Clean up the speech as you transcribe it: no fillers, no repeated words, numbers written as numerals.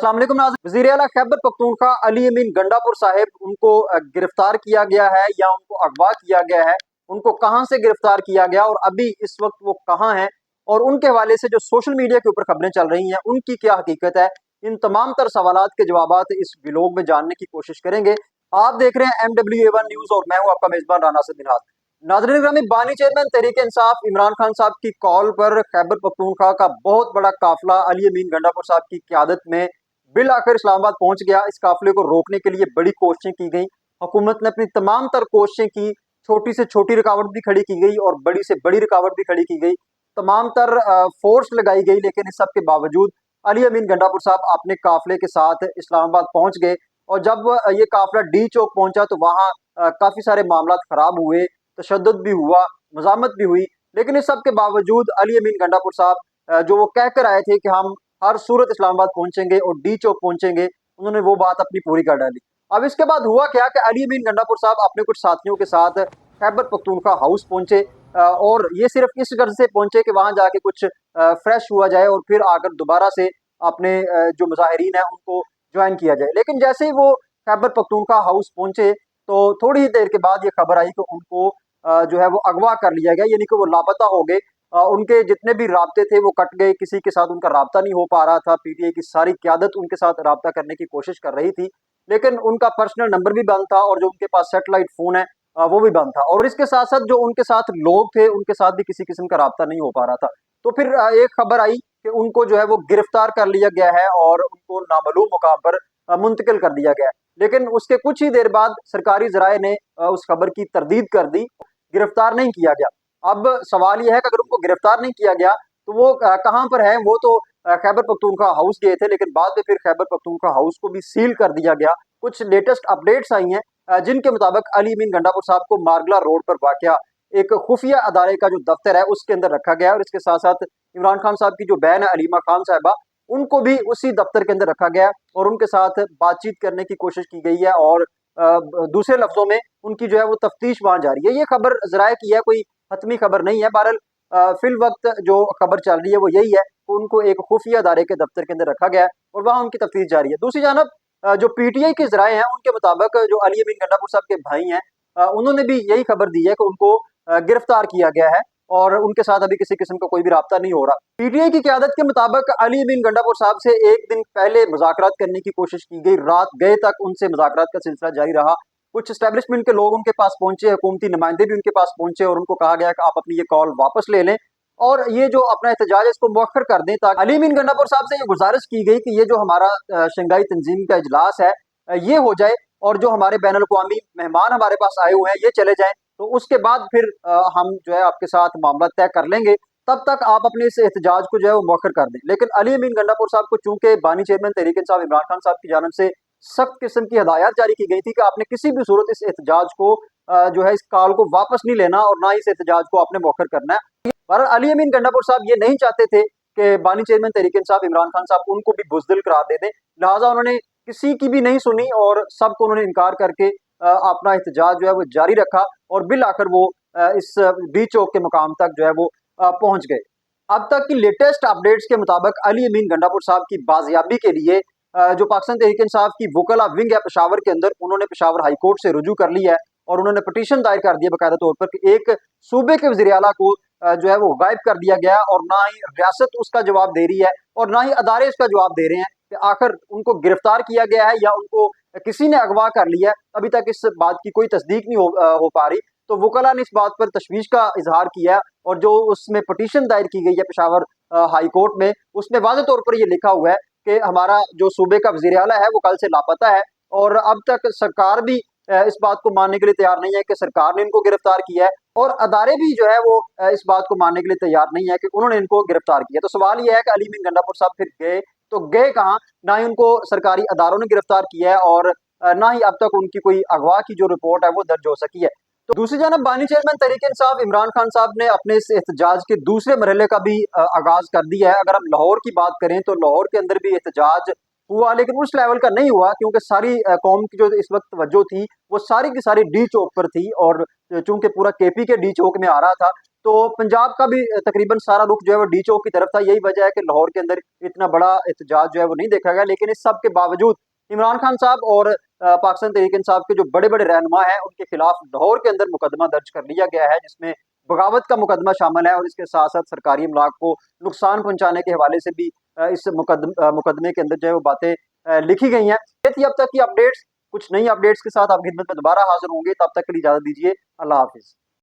अस्सलाम वालेकुम नाज़रीन। वज़ीर-ए-आला खैबर पख्तूनख्वा अली अमीन गंडापुर साहिब उनको गिरफ्तार किया गया है या उनको अगवा किया गया है। उनको कहां से गिरफ्तार किया गया और अभी इस वक्त वो कहां हैं और उनके हवाले से जो सोशल मीडिया के ऊपर खबरें चल रही हैं उनकी क्या हकीकत है, इन तमाम तर सवालात के जवाबात इस व्लॉग में जानने की कोशिश करेंगे। आप देख रहे हैं MWA1 न्यूज़ और मैं हूं आपका मेजबान राना सदनिहाल। नाज़रीन ग्रामी, बानी चेयरमैन तहरीक इंसाफ इमरान खान साहब की कॉल पर खैबर पख्तूनख्वा का बहुत बड़ा काफिला अली अमीन गंडापुर साहब की क़यादत में बिल आखिर इस्लामाबाद पहुंच गया। इस काफिले को रोकने के लिए बड़ी कोशिशें की गई। हुकूमत ने अपनी तमाम तर कोशिशें की, छोटी से छोटी रुकावट भी खड़ी की गई और बड़ी से बड़ी रुकावट भी खड़ी की गई। तमाम तर फोर्स लगाई गई, लेकिन इस सब के बावजूद अली अमीन गंडापुर साहब अपने काफिले के साथ इस्लामाबाद पहुंच गए। और जब ये काफिला डी चौक पहुंचा तो वहाँ काफी सारे मामला खराब हुए, तशद्दुद भी हुआ, मज़ामत भी हुई। लेकिन इस सब के बावजूद अली अमीन गंडापुर साहब जो वो कह कर आए थे कि हम हर सूरत इस्लामाबाद पहुंचेंगे और डी चौक पहुंचेंगे, उन्होंने वो बात अपनी पूरी कर डाली। अब इसके बाद हुआ क्या कि अली अमीन गंडापुर साहब अपने कुछ साथियों के साथ खैबर पख्तूनख्वा हाउस पहुंचे और ये सिर्फ इस गर्ज से पहुंचे कि वहां जाके कुछ फ्रेश हुआ जाए और फिर आकर दोबारा से अपने जो मुजाहिरीन है उनको ज्वाइन किया जाए। लेकिन जैसे ही वो खैबर पख्तूनख्वा हाउस पहुंचे तो थोड़ी ही देर के बाद ये खबर आई कि उनको जो है वो अगवा कर लिया गया, यानी कि वो लापता हो गए। उनके जितने भी राब्ते थे वो कट गए, किसी के साथ उनका राब्ता नहीं हो पा रहा था। पीटीआई की सारी क्यादत उनके साथ राब्ता करने की कोशिश कर रही थी, लेकिन उनका पर्सनल नंबर भी बंद था और जो उनके पास सेटेलाइट फोन है वो भी बंद था। और इसके साथ साथ जो उनके साथ लोग थे उनके साथ भी किसी किस्म का राब्ता नहीं हो पा रहा था। तो फिर एक खबर आई कि उनको जो है वो गिरफ्तार कर लिया गया है और उनको नामालूम मुकाम पर मुंतकिल कर दिया गया है। लेकिन उसके कुछ ही देर बाद सरकारी जराये ने उस खबर की तरदीद कर दी, गिरफ्तार नहीं किया गया। अब सवाल यह है कि अगर उनको गिरफ्तार नहीं किया गया तो वो कहां पर है। वो तो खैबर पख्तूनख्वा हाउस गए थे, लेकिन बाद में फिर खैबर पख्तूनख्वा हाउस को भी सील कर दिया गया। कुछ लेटेस्ट अपडेट्स आई हैं जिनके मुताबिक अली अमीन गंडापुर साहब को मारगला रोड पर वाक़या एक खुफिया अदारे का जो दफ्तर है उसके अंदर रखा गया और इसके साथ साथ इमरान खान साहब की जो बहन है अलीमा खान साहिबा, उनको भी उसी दफ्तर के अंदर रखा गया और उनके साथ बातचीत करने की कोशिश की गई है। और दूसरे लफ्जों में उनकी जो है वो तफ्तीश वहां जारी है। ये खबर जराये की है, कोई हतमी खबर नहीं है। बहरहाल फिल वक्त जो खबर चल रही है वो यही है कि उनको एक खुफिया अदारे के दफ्तर के अंदर रखा गया है और वहां उनकी तफ्तीश जारी है। दूसरी जानब जो पीटीआई के जराये हैं उनके मुताबिक जो अली अमीन गंडापुर साहब के भाई हैं उन्होंने भी यही खबर दी है कि उनको गिरफ्तार किया गया है और उनके साथ अभी किसी किस्म का कोई भी राब्ता नहीं हो रहा। पीटीआई की क़यादत के मुताबिक अली अमीन गंडापुर साहब से एक दिन पहले मुज़ाकरात करने की कोशिश की गई। रात गए तक उनसे मुज़ाकरात का सिलसिला जारी रहा। कुछ एस्टेब्लिशमेंट के लोग उनके पास पहुंचे, हुकूमती नुमाइंदे भी उनके पास पहुंचे और उनको कहा गया कि आप अपनी ये कॉल वापस ले लें और ये जो अपना एहतजाज है इसको मौखर कर दें। ताकि अली अमीन गंडापुर साहब से ये गुजारिश की गई कि ये जो हमारा शंघाई तंजीम का इजलास है ये हो जाए और जो हमारे बैन अल-अक़वामी मेहमान हमारे पास आए हुए हैं ये चले जाएं, तो उसके बाद फिर हम जो है आपके साथ मामला तय कर लेंगे। तब तक आप अपने इस एहतजाज को जो है वो मौखर कर दें। लेकिन अली अमीन गंडापुर साहब को चूंकि बानी चेयरमैन तहरीक इंसाफ इमरान खान साहब की जानब से सख्त किस्म की हदायत जारी की गई थी कि आपने किसी भी सूरत इस एहतजाज को जो है इस कॉल को वापस नहीं लेना और ना इस एहतजाज को आपने मौखर करना है। पर अली अमीन गंडापुर साहब ये नहीं चाहते थे कि बानी चेयरमैन तहरीक इंसाफ इमरान खान साहब उनको भी बुज़दिल करार दे दें, लिहाजा उन्होंने किसी की भी नहीं सुनी और सबको उन्होंने इनकार करके अपना एहतजाज जो है वो जारी रखा और बिल आकर वो इस डी चौक के मुकाम तक जो है वो पहुंच गए। अब तक की लेटेस्ट अपडेट्स के मुताबिक अली अमीन गंडापुर साहब की बाजियाबी के लिए जो पाकिस्तान तहरीक इंसाफ की वकला विंग है पेशावर के अंदर, उन्होंने पेशावर हाई कोर्ट से रुजू कर लिया है और उन्होंने पटिशन दायर कर दिया बाकायदा तौर पर कि एक सूबे के वज़ीर आला को जो है वो गायब कर दिया गया और ना ही रियासत उसका जवाब दे रही है और ना ही अदारे उसका जवाब दे रहे हैं कि आखिर उनको गिरफ्तार किया गया है या उनको किसी ने अगवा कर लिया है। अभी तक इस बात की कोई तस्दीक नहीं हो पा रही। तो वकला ने इस बात पर तशवीश का इजहार किया और जो उसमें पटिशन दायर की गई है पेशावर हाई कोर्ट में, उसमें वाज़ेह तौर पर यह लिखा हुआ है कि हमारा जो सूबे का वज़ीर आला है वो कल से लापता है और अब तक सरकार भी इस बात को मानने के लिए तैयार नहीं है कि सरकार ने इनको गिरफ्तार किया है और अदारे भी जो है वो इस बात को मानने के लिए तैयार नहीं है कि उन्होंने इनको गिरफ्तार किया। तो सवाल यह है कि अली अमीन गंडापुर साहब फिर गए तो गए कहाँ? ना ही उनको सरकारी अदारों ने गिरफ्तार किया है और ना ही अब तक उनकी कोई अगवा की जो रिपोर्ट है वो दर्ज हो सकी है। तो दूसरी जानब बानी चेयरमैन तहरीक इंसाफ इमरान खान साहब ने अपने इस एहतजाज के दूसरे मरहले का भी आगाज कर दिया है। अगर हम लाहौर की बात करें तो लाहौर के अंदर भी एहतजाज हुआ, लेकिन उस लेवल का नहीं हुआ क्योंकि सारी कौम की जो इस वक्त तवज्जो थी वो सारी की सारी डी चौक पर थी और चूंकि पूरा केपी के डी चौक में आ रहा था तो पंजाब का भी तकरीबन सारा रुख जो है वो डी चौक की तरफ था। यही वजह है कि लाहौर के अंदर इतना बड़ा एहतजाज जो है वो नहीं देखा गया। लेकिन इस सब के बावजूद इमरान खान साहब और पाकिस्तान तहरीक इंसाफ के जो बड़े बड़े रहनुमा हैं उनके खिलाफ लाहौर के अंदर मुकदमा दर्ज कर लिया गया है, जिसमें बगावत का मुकदमा शामिल है और इसके साथ साथ सरकारी अमलाक को नुकसान पहुंचाने के हवाले से भी इस मुकदमे के अंदर जो है वो बातें लिखी गई हैं। ये थी अब तक की अपडेट्स। कुछ नई अपडेट्स के साथ आपकी खिदमत में दोबारा हाजिर होंगे, तब तक के लिए इजाजत दीजिए। अल्लाह हाफिज।